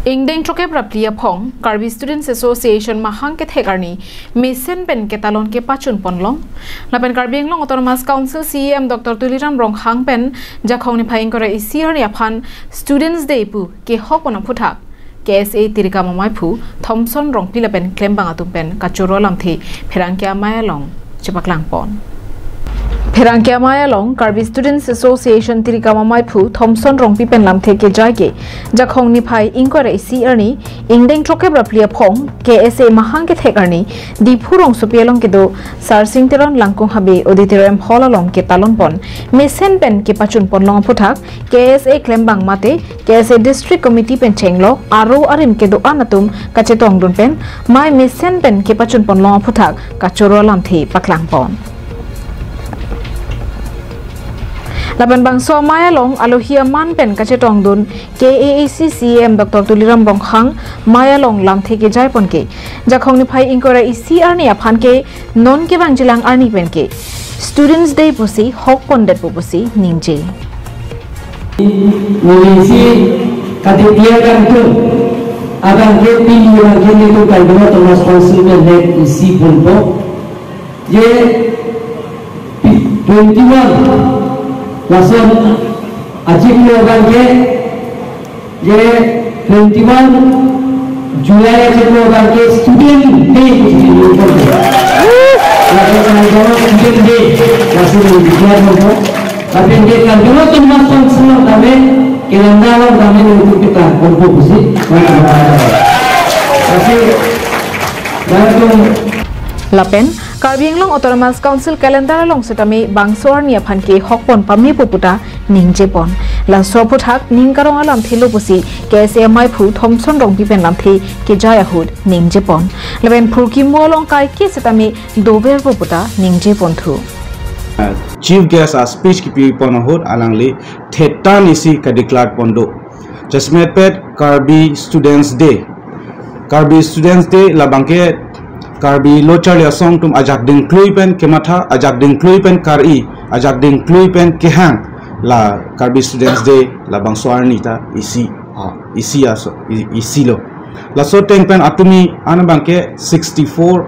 Ingdeng troke praplia phong Karbi Students Association mahang ke thekarni mesen pen ke talon ke pachun ponlong lapen Karbi Anglong Autonomous Council CEM Dr. Tuliram Rong hang pen jakhong ni phaing kora isir ni aphan Students Day pu ke hopona phuthak KSA tirika mamai phu Thomson Rong pilapen claim bang atum pen kachoro lamthi pherangkya mayalong chepaklang pon Pherangkya mayalong Karbi Students Association tirika mamai phu Thomson Rong pipen lamthi ke jaike jakhong ni phai inkore si erni ingdeng troke braplia phong KSA mahang ke thekarni diphu rong supialong ke do sarsing teron langkong habe auditorium hall along ke talon pon mesen pen ke pachun pon long phuthak KSA claim bang mate KSA district committee pen chenglo aro arin ke do anatum kache tong dun pen mai mesen pen ke pachun pon long phuthak kachoro lamthi paklang pon Laban bangso mayalong alohia man pen kache tong dun KAAC CEM Dr. Tuliram Rong hang mayalong lam theke jai pon ke jakhong ni phai inkora isi arni aphan ke non ke bangjilang arni pen ke Students Day pusi hok pon det pusi ningje Polisi katetia kan tu akan ke pilih lagi ni tu kan dua Thomas Council net isi pun po ye 21 Lason ajib logan ye 21 Julai ajib logan ke Student Day Student Day langsung dikira moga tapi dia kan dulu tu masuk semua kami kelanda kami untuk kita komposisi tapi Lapen Karbi Anglong Autonomous Council calendar long setami bangsor ni aphan ke hokpon pami puputa ningje pon la soputhak ningkarong alam thilo pusi KSA mai phu Thomson Rong pipen lam thi ke jaya hud ningje pon lapen phurki molong kai ke setami dober puputa ningje pon thu Chief guest as speech ki pon hud alangli theta nisi ka declared pondo jasmet pet Karbi Students Day labangke Karbi lochar ya song tum ajak ding kluipen kematha ajak ding kluipen kari ajak ding kluipen kehang la Karbi Students Day la bangsoar nita isi lo la so tengpen atumi ana bangke 64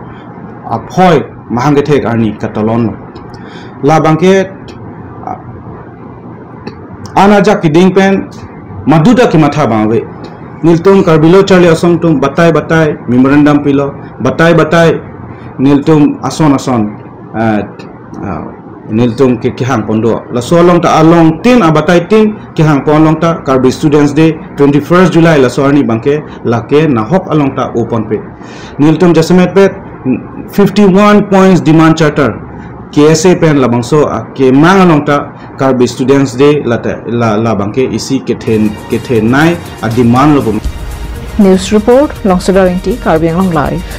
aphoy mahang thek arni katalon la bangke ana jak ding pen maduda kematha bangwe Niltum Karbilo Charlie Asong tum batai memorandum pilo batai niltum ason niltum ke kihang pondo la solong ta along tin abatai tin kihang ponlong ta Karbi Students Day 21st July la sorni bangke la ke na hok along ta open pe niltum jasmet pe 51 points demand charter KSA pen la bangso ke mangalong ta Karbi Students Day la bangke isi ke then nai a demand lo News report Longsodarinti Karbi Anglong Live